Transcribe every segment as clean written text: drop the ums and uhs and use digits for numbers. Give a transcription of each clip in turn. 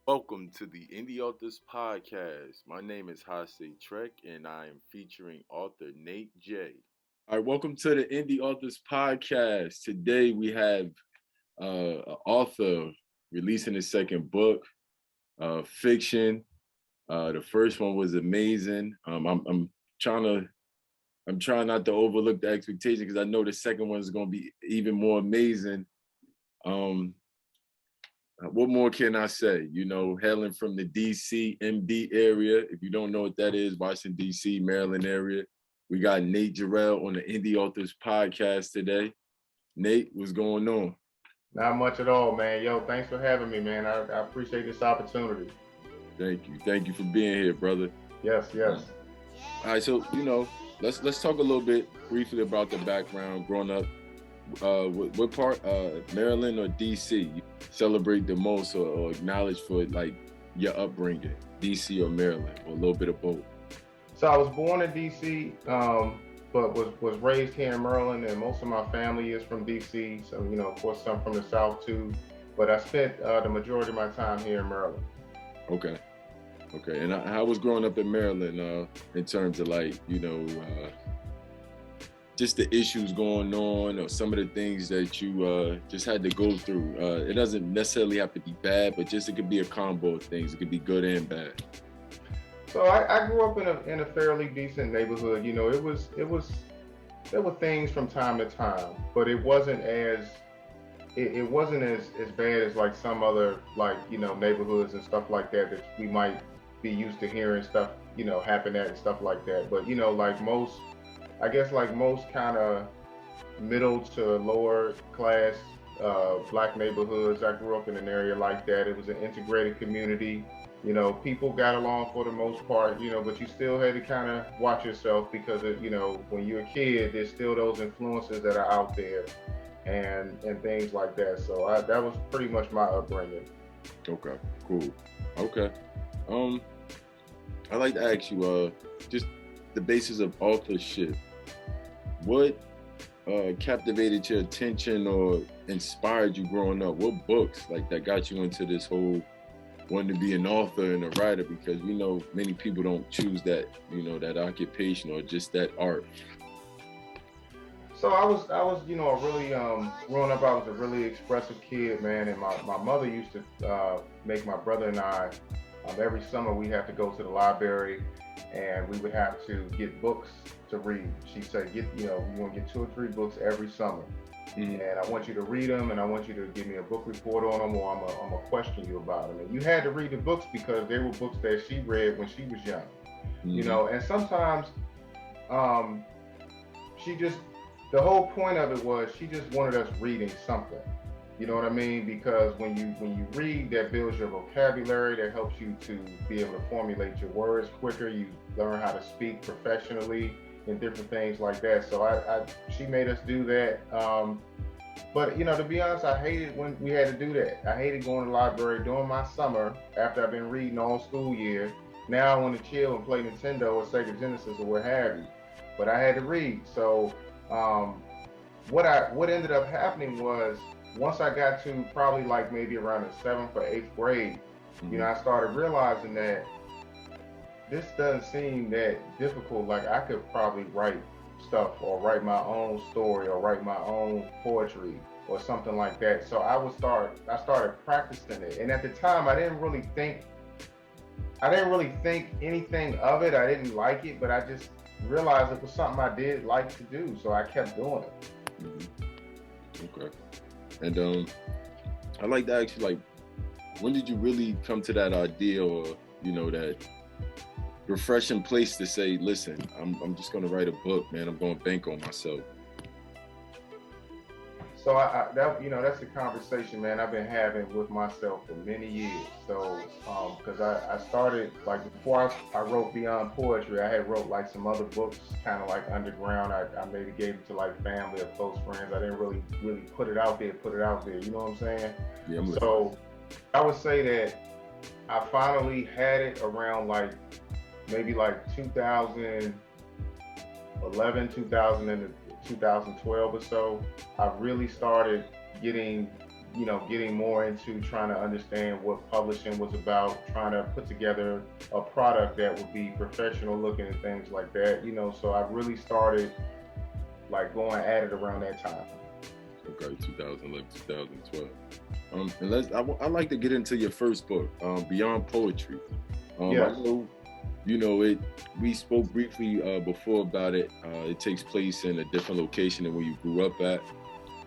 Welcome to the Indy Authors Podcast. My name is Hase Trek, and I am featuring author Nate J. All right, welcome to the Indie Authors Podcast. Today we have an author releasing his second book, fiction. The first one was amazing. I'm trying not to overlook the expectation because I know the second one is going to be even more amazing. What more can I say? You know, hailing from the DC, MD area. If you don't know what that is, Washington, DC, Maryland area. We got Nate Jarrell on the Indie Authors Podcast today. Nate, what's going on? Not much at all, man. Yo, thanks for having me, man. I appreciate this opportunity. Thank you. Thank you for being here, brother. Yes. All right, so, let's talk a little bit briefly about the background growing up. What part, Maryland or DC, you celebrate the most or acknowledge for like your upbringing, DC or Maryland, or a little bit of both? So I was born in DC, but was raised here in Maryland, and most of my family is from DC. So, of course, some from the South too. But I spent the majority of my time here in Maryland. Okay. And how was growing up in Maryland in terms of just the issues going on or some of the things that you just had to go through? It doesn't necessarily have to be bad, but just it could be a combo of things. It could be good and bad. So I grew up in a fairly decent neighborhood. There were things from time to time, but it wasn't as bad as like some other neighborhoods and stuff like that we might be used to hearing stuff happen at and stuff like that. But like most kind of middle to lower class black neighborhoods, I grew up in an area like that. It was an integrated community. People got along for the most part, but you still had to kind of watch yourself because, when you're a kid, there's still those influences that are out there and things like that. So that was pretty much my upbringing. Okay, cool. Okay. I'd like to ask you just the basis of authorship. What captivated your attention or inspired you growing up? What books that got you into this whole wanting to be an author and a writer? Because we know many people don't choose that, that occupation or just that art. So I was really growing up. I was a really expressive kid, man, and my mother used to make my brother and I every summer we have to go to the library, and we would have to get books to read. She said, you want to get 2 or 3 books every summer, and I want you to read them, and I want you to give me a book report on them, or I'm gonna question you about them. And you had to read the books because they were books that she read when she was young, And sometimes, the whole point of it was she just wanted us reading something. You know what I mean? Because when you read, that builds your vocabulary, that helps you to be able to formulate your words quicker. You learn how to speak professionally and different things like that. So she made us do that. But to be honest, I hated when we had to do that. I hated going to the library during my summer after I've been reading all school year. Now I want to chill and play Nintendo or Sega Genesis or what have you. But I had to read. So what ended up happening was, once I got to probably maybe around the 7th or 8th grade, I started realizing that this doesn't seem that difficult. Like I could probably write stuff or write my own story or write my own poetry or something like that. So I started practicing it. And at the time I didn't really think anything of it. I didn't like it, but I just realized it was something I did like to do. So I kept doing it. Okay. And I'd like to ask you, when did you really come to that idea or, that refreshing place to say, listen, I'm just going to write a book, man. I'm going to bank on myself? So that's a conversation, man, I've been having with myself for many years. So, because I started, before I wrote Beyond Poetry, I had wrote some other books, kind of underground. I maybe gave them to family or close friends. I didn't really put it out there. You know what I'm saying? Yeah, so I would say that I finally had it around maybe 2011, 2012 or so. I really started getting getting more into trying to understand what publishing was about, trying to put together a product that would be professional looking and things like that. So I really started like going at it around that time. Okay, 2011, 2012. And I'd like to get into your first book, Beyond Poetry. Yes. I know, we spoke briefly before about it. It takes place in a different location than where you grew up at,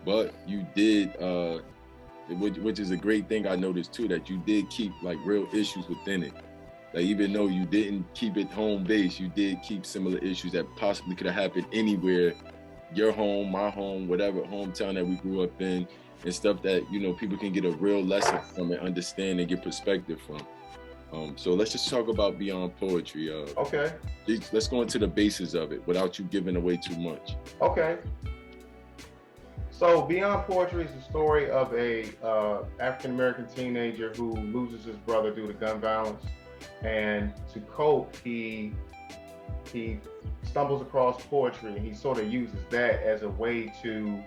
but you did, which is a great thing I noticed too, that you did keep like real issues within it. Like even though you didn't keep it home base, you did keep similar issues that possibly could have happened anywhere, your home, my home, whatever hometown that we grew up in, and stuff that people can get a real lesson from and understand and get perspective from. So let's just talk about Beyond Poetry. Okay. Let's go into the basis of it without you giving away too much. Okay. So Beyond Poetry is the story of a African-American teenager who loses his brother due to gun violence. And to cope, he stumbles across poetry, and he sort of uses that as a way to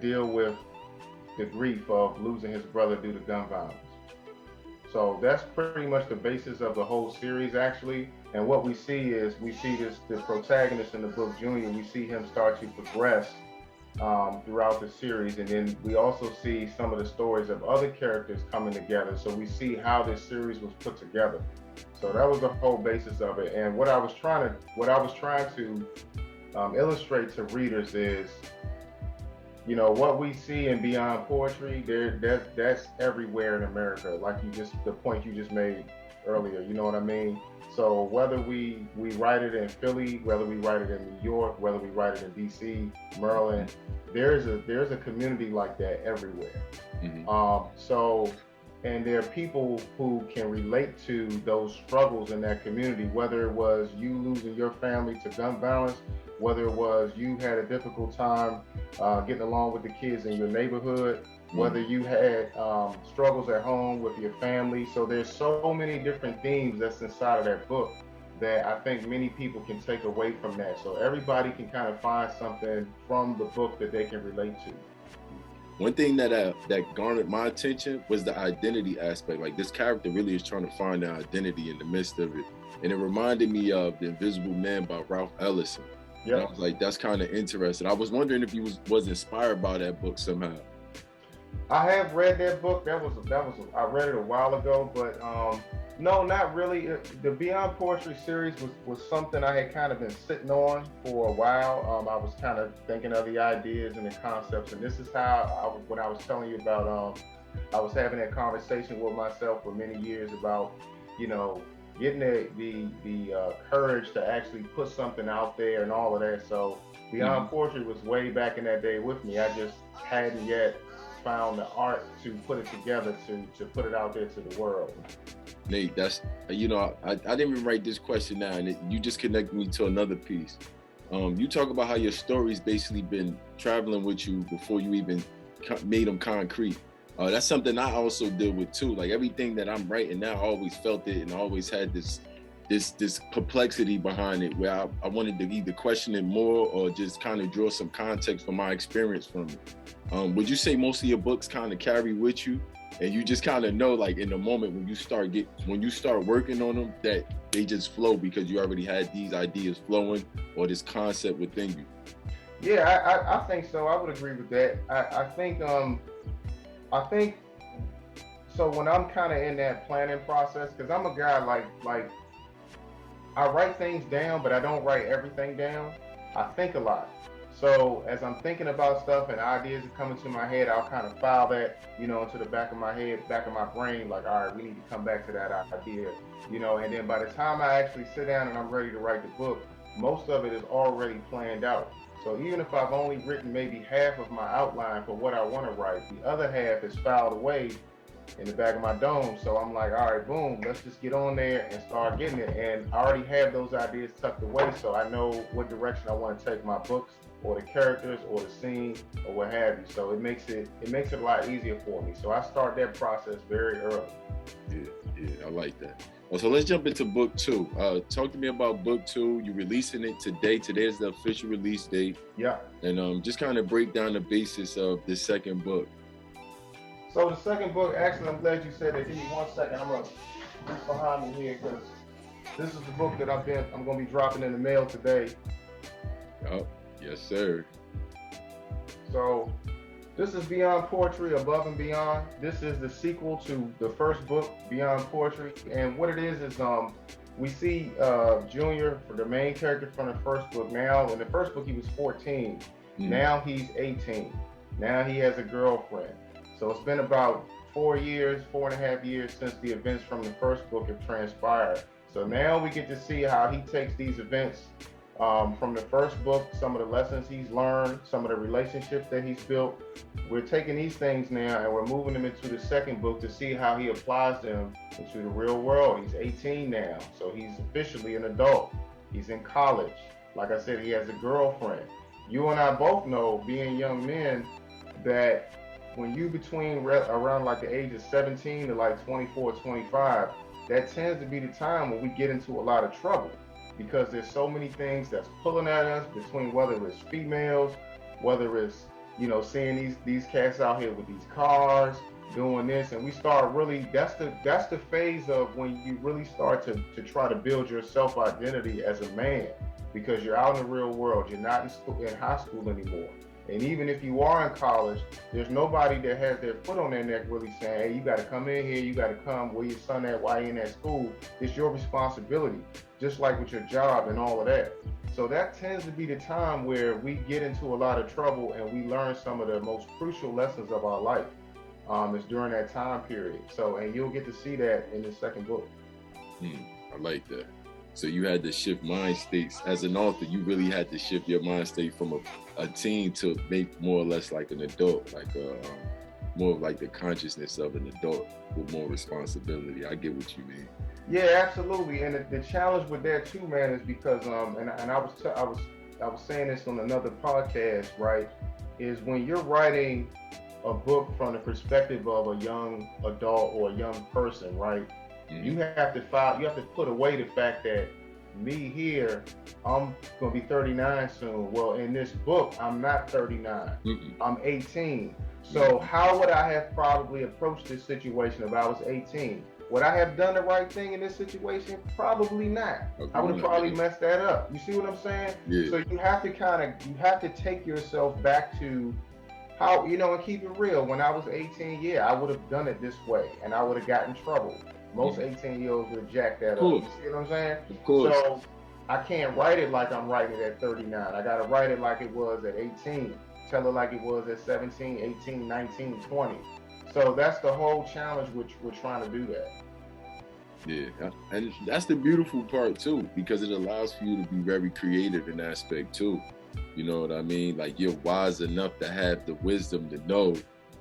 deal with the grief of losing his brother due to gun violence. So that's pretty much the basis of the whole series, actually. And what we see is the protagonist in the book, Junior. We see him start to progress throughout the series, and then we also see some of the stories of other characters coming together. So we see how this series was put together. So that was the whole basis of it. And what I was trying to illustrate to readers is, what we see in Beyond Poetry, that's everywhere in America. Like the point you just made earlier, you know what I mean? So whether we write it in Philly, whether we write it in New York, whether we write it in DC, Maryland, there's a community like that everywhere. Mm-hmm. And there are people who can relate to those struggles in that community, whether it was you losing your family to gun violence, whether it was you had a difficult time getting along with the kids in your neighborhood, whether you had struggles at home with your family. So there's so many different themes that's inside of that book that I think many people can take away from that. So everybody can kind of find something from the book that they can relate to. One thing that garnered my attention was the identity aspect. Like this character really is trying to find their identity in the midst of it. And it reminded me of The Invisible Man by Ralph Ellison. Yeah. I was like, that's kind of interesting. I was wondering if you was inspired by that book somehow. I have read that book. I read it a while ago, but no, not really. The Beyond Poetry series was something I had kind of been sitting on for a while. I was kind of thinking of the ideas and the concepts, and this is how when I was telling you about, I was having that conversation with myself for many years about, getting the courage to actually put something out there and all of that. So Beyond Poetry was way back in that day with me. I just hadn't yet found the art to put it together to put it out there to the world. Nate, that's I didn't even write this question down, and you just connected me to another piece. You talk about how your story's basically been traveling with you before you even made them concrete. That's something I also deal with too. Like everything that I'm writing now, I always felt it, and I always had this perplexity behind it, where I wanted to either question it more or just kind of draw some context from my experience from it. Would you say most of your books kind of carry with you, and you just kind of know, like in the moment when you start working on them, that they just flow because you already had these ideas flowing or this concept within you? Yeah, I think so. I would agree with that. I think so. When I'm kind of in that planning process, because I'm a guy like I write things down, but I don't write everything down. I think a lot. So as I'm thinking about stuff and ideas are coming to my head, I'll kind of file that, into the back of my head, back of my brain, like, all right, we need to come back to that idea, and then by the time I actually sit down and I'm ready to write the book, most of it is already planned out. So even if I've only written maybe half of my outline for what I want to write, the other half is filed away in the back of my dome. So I'm like, all right, boom, let's just get on there and start getting it. And I already have those ideas tucked away, so I know what direction I want to take my books or the characters or the scene or what have you. So it makes it a lot easier for me. So I start that process very early. Yeah, I like that. Well, so let's jump into book 2. Talk to me about book 2. You're releasing it today. Today is the official release date. Yeah. And just kind of break down the basis of this second book. So the second book, actually, I'm glad you said that. Give me 1 second. I'm gonna reach behind me here because this is the book that I'm gonna be dropping in the mail today. Oh, yes, sir. So this is Beyond Poetry, Above and Beyond. This is the sequel to the first book, Beyond Poetry. And what it is we see Junior, for the main character from the first book. Now, in the first book, he was 14. Now he's 18. Now he has a girlfriend. So it's been about 4 years, 4.5 years since the events from the first book have transpired. So now we get to see how he takes these events from the first book, some of the lessons he's learned, some of the relationships that he's built. We're taking these things now and we're moving them into the second book to see how he applies them into the real world. He's 18 now, so he's officially an adult. He's in college. Like I said, he has a girlfriend. You and I both know, being young men, that when you between around like the age of 17 to like 24, 25, that tends to be the time when we get into a lot of trouble, because there's so many things that's pulling at us, between whether it's females, whether it's, you know, seeing these cats out here with these cars, doing this, and we start really, that's the phase of when you really start to try to build your self-identity as a man, because you're out in the real world, you're not in high school anymore. And even if you are in college, there's nobody that has their foot on their neck really saying, hey, you got to come in here, you got to come where your son at, while you're in that school. It's your responsibility, just like with your job and all of that. So that tends to be the time where we get into a lot of trouble and we learn some of the most crucial lessons of our life. It's during that time period. So, and you'll get to see that in the second book. I like that. So you had to shift mind states. As an author, you really had to shift your mind state from a teen to make more or less like an adult, like more of like the consciousness of an adult with more responsibility. I get what you mean. Yeah, absolutely. And the challenge with that too, man, is because and I was saying this on another podcast, right? Is when you're writing a book from the perspective of a young adult or a young person, right? You have to put away the fact that me here, I'm gonna be 39 soon. Well, in this book, I'm not 39. I'm 18. So how would I have probably approached this situation if I was 18? Would I have done the right thing in this situation? Probably not. I would have probably messed that up. You see what I'm saying? Yeah. So you have to take yourself back to how, you know, and keep it real. When I was 18, yeah, I would have done it this way and I would have gotten in trouble. Most 18-year-olds would jack that up. You see what I'm saying? Of course. So I can't write it like I'm writing it at 39. I got to write it like it was at 18. Tell it like it was at 17, 18, 19, 20. So that's the whole challenge, which we're trying to do that. Yeah, and that's the beautiful part too, because it allows for you to be very creative in that aspect too. You know what I mean? Like, you're wise enough to have the wisdom to know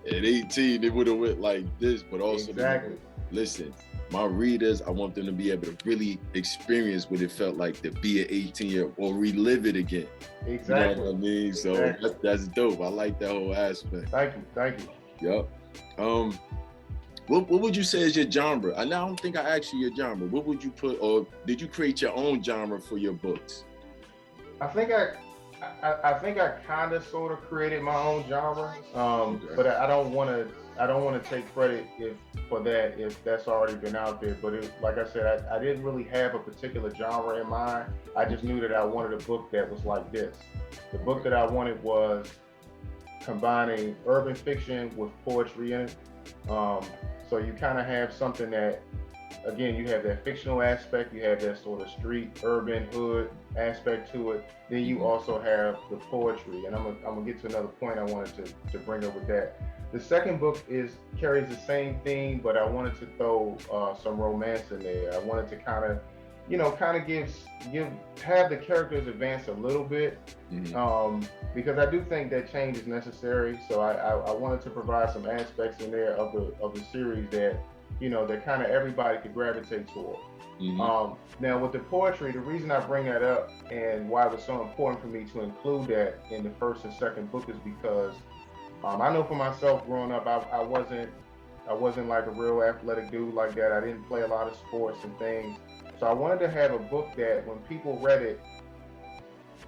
at 18 it would have went like this, but also exactly. Listen, my readers, I want them to be able to really experience what it felt like to be an 18-year-old or relive it again. Exactly. You know what I mean? So exactly. That's dope. I like that whole aspect. Thank you. Yep. What would you say is your genre? I don't think I asked you your genre. What would you put, or did you create your own genre for your books? I think I kind of sort of created my own genre, but I don't want to take credit if that's already been out there. But like I said, I didn't really have a particular genre in mind. I just knew that I wanted a book that was like this. The book that I wanted was combining urban fiction with poetry in it. So you kind of have something that, again, you have that fictional aspect, you have that sort of street, urban, hood aspect to it. Then you also have the poetry, and I'm gonna get to another point I wanted to bring up with that. The second book carries the same theme, but I wanted to throw some romance in there. I wanted to kind of have the characters advance a little bit, because I do think that change is necessary. So I wanted to provide some aspects in there of the series that, you know, that kind of everybody could gravitate toward. Now with the poetry, the reason I bring that up and why it was so important for me to include that in the first and second book is because I know for myself growing up, I wasn't like a real athletic dude like that. I didn't play a lot of sports and things. So I wanted to have a book that when people read it,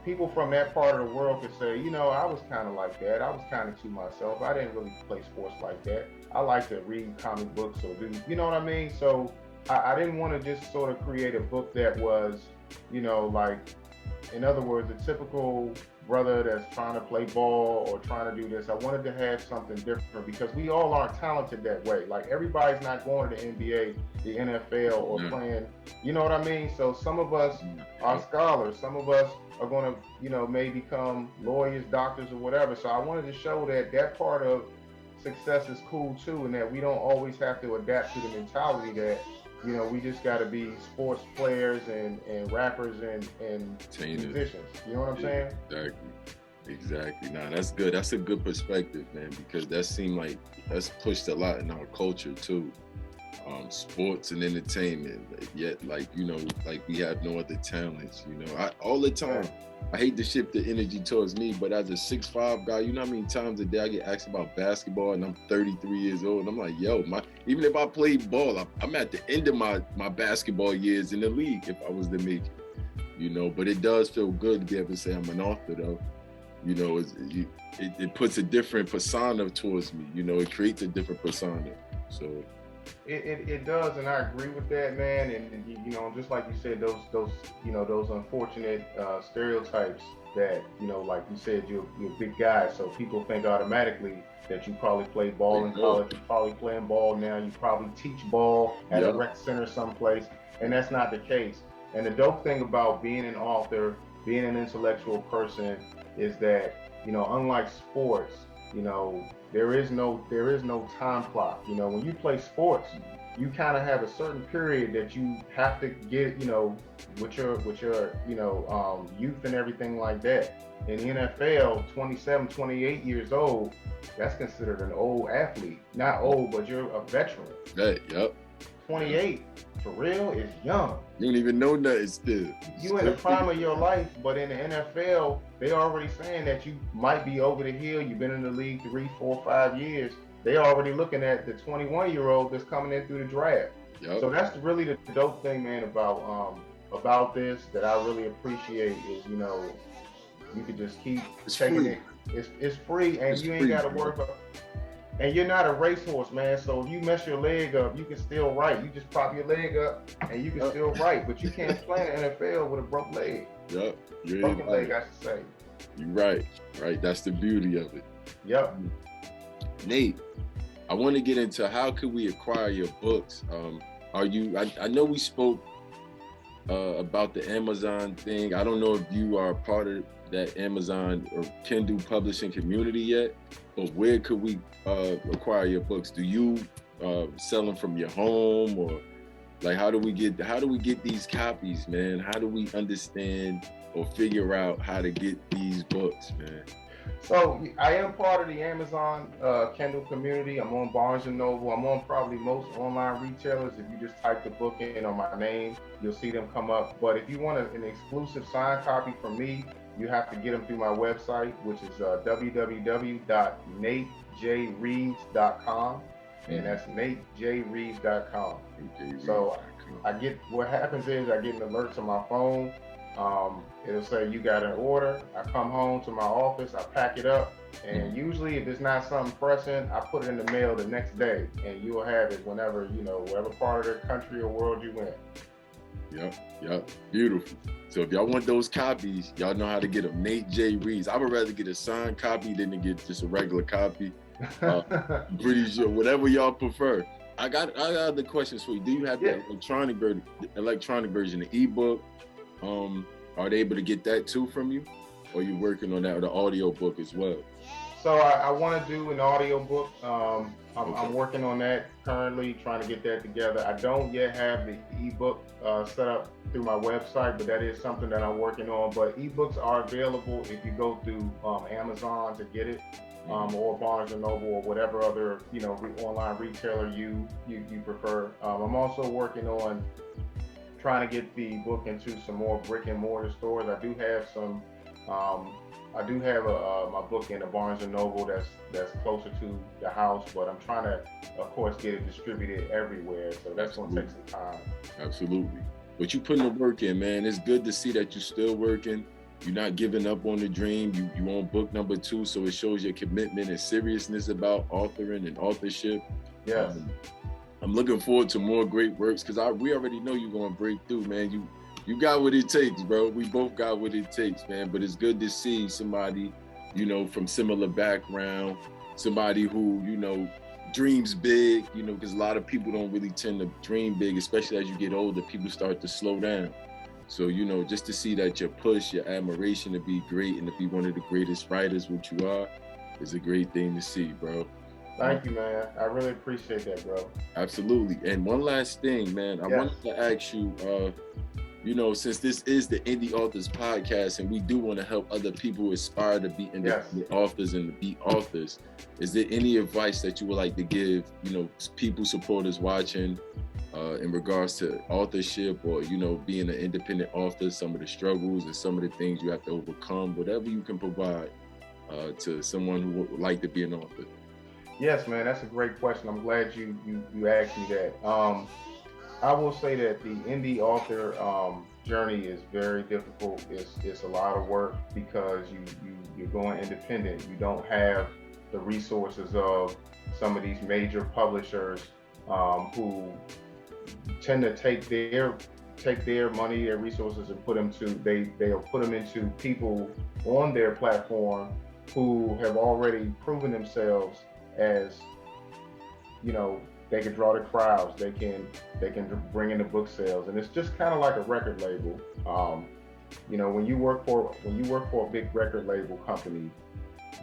people from that part of the world could say, you know, I was kind of like that. I was kind of to myself. I didn't really play sports like that. I like to read comic books or do, you know what I mean? So I didn't want to just sort of create a book that was, like, in other words, a typical brother that's trying to play ball or trying to do this. I wanted to have something different because we all aren't talented that way. Like, everybody's not going to the NBA, the NFL, or playing, you know what I mean? So some of us are scholars. Some of us are going to, may become lawyers, doctors, or whatever. So I wanted to show that that part of success is cool too, and that we don't always have to adapt to the mentality that we just got to be sports players and rappers and musicians. You know what I'm saying? Exactly. Nah, that's good. That's a good perspective, man, because that seemed like that's pushed a lot in our culture too. Sports and entertainment, yet like we have no other talents. All the time I hate to shift the energy towards me, but as a 6'5" guy, you know how many times a day I get asked about basketball, and I'm 33 years old, and I'm like, yo, even if I played ball, I'm at the end of my basketball years in the league if I was to make it. But it does feel good to be able to say I'm an author, though. It puts a different persona towards me. It creates a different persona. So it does, and I agree with that, man. And just like you said, those unfortunate stereotypes that like you said, you're a big guy, so people think automatically that you probably played ball in college, you're probably playing ball now, you probably teach ball at a rec center someplace, and that's not the case. And the dope thing about being an author, being an intellectual person, is that unlike sports, there is no time clock. When you play sports, you kind of have a certain period that you have to get, with your youth and everything like that. In the NFL, 27, 28 years old, that's considered an old athlete. Not old, but you're a veteran. Right, yep. 28, for real, is young. You don't even know nothing still. You in the prime of your life, but in the NFL, they already saying that you might be over the hill. You've been in the league 3, 4, 5 years. They already looking at the 21-year-old that's coming in through the draft. Yep. So that's really the dope thing, man, about this that I really appreciate is, you could just keep taking it. It's free, and you ain't got to worry about. And you're not a racehorse, man. So if you mess your leg up, you can still write. You just prop your leg up, and you can still write. But you can't play in the NFL with a broke leg. Yep. Broken leg, I should say. You're right. Right. That's the beauty of it. Yep. Nate, I want to get into how could we acquire your books. I know we spoke about the Amazon thing. I don't know if you are a part of that Amazon or Kindle publishing community yet, but where could we acquire your books? Do you sell them from your home, or like how do we get these copies, man? How do we understand or figure out how to get these books, man? So I am part of the Amazon Kindle community. I'm on Barnes & Noble. I'm on probably most online retailers. If you just type the book in on my name, you'll see them come up. But if you want an exclusive signed copy from me, you have to get them through my website, which is www.natejreeves.com, and that's natejreeves.com. So what happens is I get an alert to my phone. It'll say you got an order. I come home to my office, I pack it up, and usually if it's not something pressing, I put it in the mail the next day, and you'll have it whenever, whatever part of the country or world you in. Yep. Beautiful. So if y'all want those copies, y'all know how to get them. Nate J. Reeves. I would rather get a signed copy than to get just a regular copy. I'm pretty sure, whatever y'all prefer. I got other questions for you. Do you have the electronic version, the ebook? Are they able to get that too from you? Or are you working on that, or the audio book as well? So I want to do an audio book. I'm working on that currently, trying to get that together. I don't yet have the ebook set up through my website, but that is something that I'm working on. But ebooks are available if you go through Amazon to get it, or Barnes & Noble, or whatever other online retailer you prefer. I'm also working on trying to get the book into some more brick and mortar stores. I do have some. I do have my book in a Barnes & Noble that's closer to the house, but I'm trying to, of course, get it distributed everywhere. So that's going to take some time. Absolutely. But you putting the work in, man. It's good to see that you're still working. You're not giving up on the dream. You on book number 2, so it shows your commitment and seriousness about authoring and authorship. Yes. I'm looking forward to more great works because we already know you're gonna break through, man. You got what it takes, bro. We both got what it takes, man. But it's good to see somebody, from similar background, somebody who, dreams big, because a lot of people don't really tend to dream big, especially as you get older, people start to slow down. So, just to see that your push, your admiration to be great and to be one of the greatest writers, what you are, is a great thing to see, bro. Thank you, man. I really appreciate that, bro. Absolutely. And one last thing, man, I wanted to ask you, since this is the Indie Authors podcast and we do want to help other people aspire to be independent authors and to be authors, is there any advice that you would like to give, people, supporters watching in regards to authorship or, being an independent author, some of the struggles and some of the things you have to overcome, whatever you can provide to someone who would like to be an author? Yes, man, that's a great question. I'm glad you asked me that. I will say that the indie author journey is very difficult. It's a lot of work because you're going independent. You don't have the resources of some of these major publishers who tend to take their money, their resources, and they'll put them into people on their platform who have already proven themselves as, they can draw the crowds, they can bring in the book sales, and it's just kind of like a record label. When you work for a big record label company,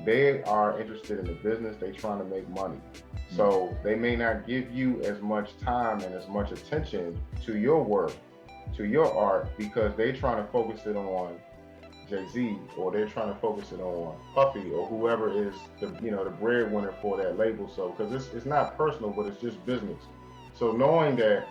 they are interested in the business. They're trying to make money, so they may not give you as much time and as much attention to your work, to your art, because they're trying to focus it on Jay-Z, or they're trying to focus it on Puffy, or whoever is the breadwinner for that label. So because it's not personal, but it's just business. So knowing that,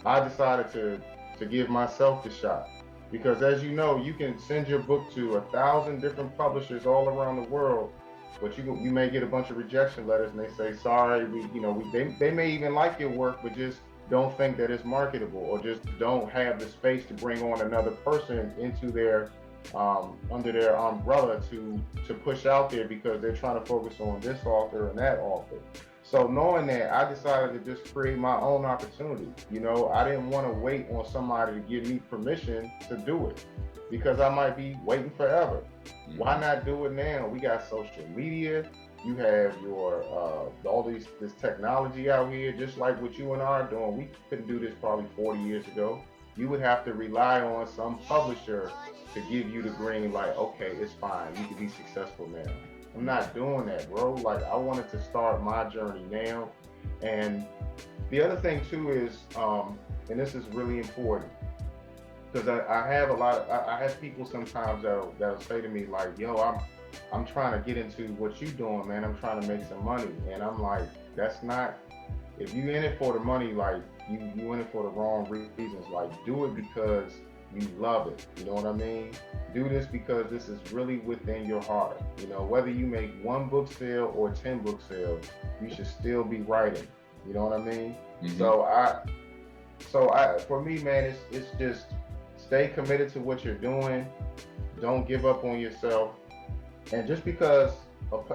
I decided to give myself the shot, because as you know, you can send your book to 1,000 different publishers all around the world, but you may get a bunch of rejection letters, and they say, sorry, they may even like your work, but just don't think that it's marketable, or just don't have the space to bring on another person into their under their umbrella to push out there, because they're trying to focus on this author and that author. So knowing that, I decided to just create my own opportunity. I didn't want to wait on somebody to give me permission to do it, because I might be waiting forever. Why not do it now? We got social media. You have your all this technology out here, just like what you and I are doing. We couldn't do this probably 40 years ago. You would have to rely on some publisher to give you the green light. Okay, it's fine. You can be successful now. I'm not doing that, bro. Like, I wanted to start my journey now. And the other thing too is, and this is really important, because I have people sometimes that'll say to me like, yo, I'm trying to get into what you doing, man. I'm trying to make some money. And I'm like, that's not, if you in it for the money, like you in it for the wrong reasons. Like, do it because you love it. You know what I mean? Do this because this is really within your heart. Whether you make 1 book sale or 10 book sales, you should still be writing. You know what I mean? Mm-hmm. So for me, man, it's just stay committed to what you're doing. Don't give up on yourself. And just because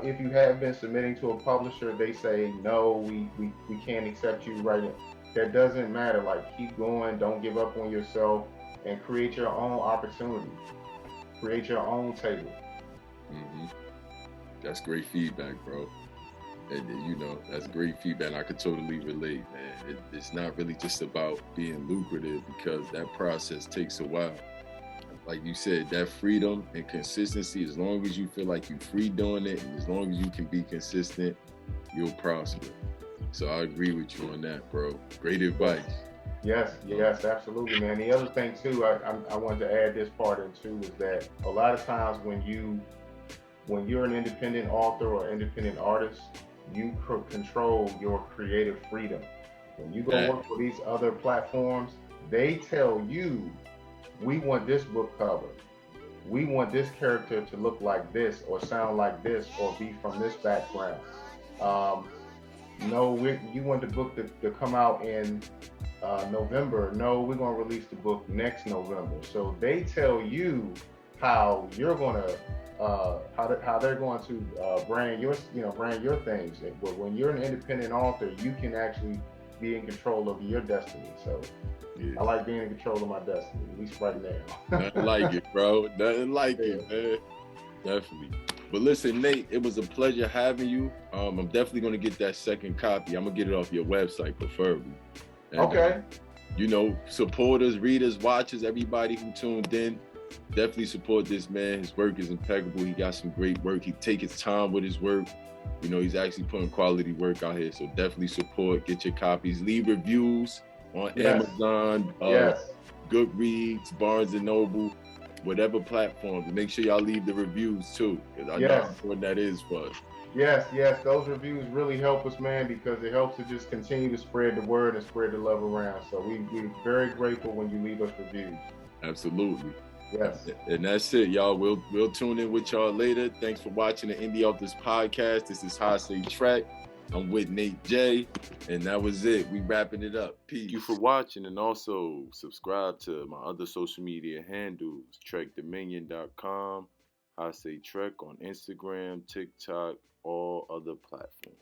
if you have been submitting to a publisher, they say, no, we can't accept you right now, that doesn't matter. Like, keep going. Don't give up on yourself, and create your own opportunity. Create your own table. Mm-hmm. That's great feedback, bro. And that's great feedback. I could totally relate, man. It's not really just about being lucrative, because that process takes a while. Like you said, that freedom and consistency, as long as you feel like you're free doing it, and as long as you can be consistent, you'll prosper. So I agree with you on that, bro. Great advice. Yes, absolutely, man. The other thing too, I wanted to add this part in too, is that a lot of times when you're an independent author or independent artist, you control your creative freedom. When you go work for these other platforms, they tell you, we want this book cover. We want this character to look like this, or sound like this, or be from this background. No, you want the book to come out in November. No, we're going to release the book next November. So they tell you how you're gonna how they're going to brand your brand your things. But when you're an independent author, you can actually be in control of your destiny. So Yeah. I like being in control of my destiny, at least right now. Nothing like it, bro. Nothing like Yeah. it, man. Definitely. But listen, Nate, it was a pleasure having you. I'm definitely gonna get that second copy. I'm gonna get it off your website, preferably. And, Okay. Supporters, readers, watchers, everybody who tuned in, definitely support this man. His work is impeccable. He got some great work. He take his time with his work. He's actually putting quality work out here. So definitely support. Get your copies. Leave reviews on Amazon, Yes. Goodreads, Barnes and Noble, whatever platform. Make sure y'all leave the reviews too, because I know how important that is for us. Yes. Those reviews really help us, man, because it helps to just continue to spread the word and spread the love around. So we're very grateful when you leave us reviews. Absolutely. Yes. And that's it, y'all. We'll tune in with y'all later. Thanks for watching the Indie Authors Podcast. This is Hase Trek. I'm with Nate J. And that was it. We wrapping it up. Peace. Thank you for watching, and also subscribe to my other social media handles, trekdominion.com, Hase Trek on Instagram, TikTok, all other platforms.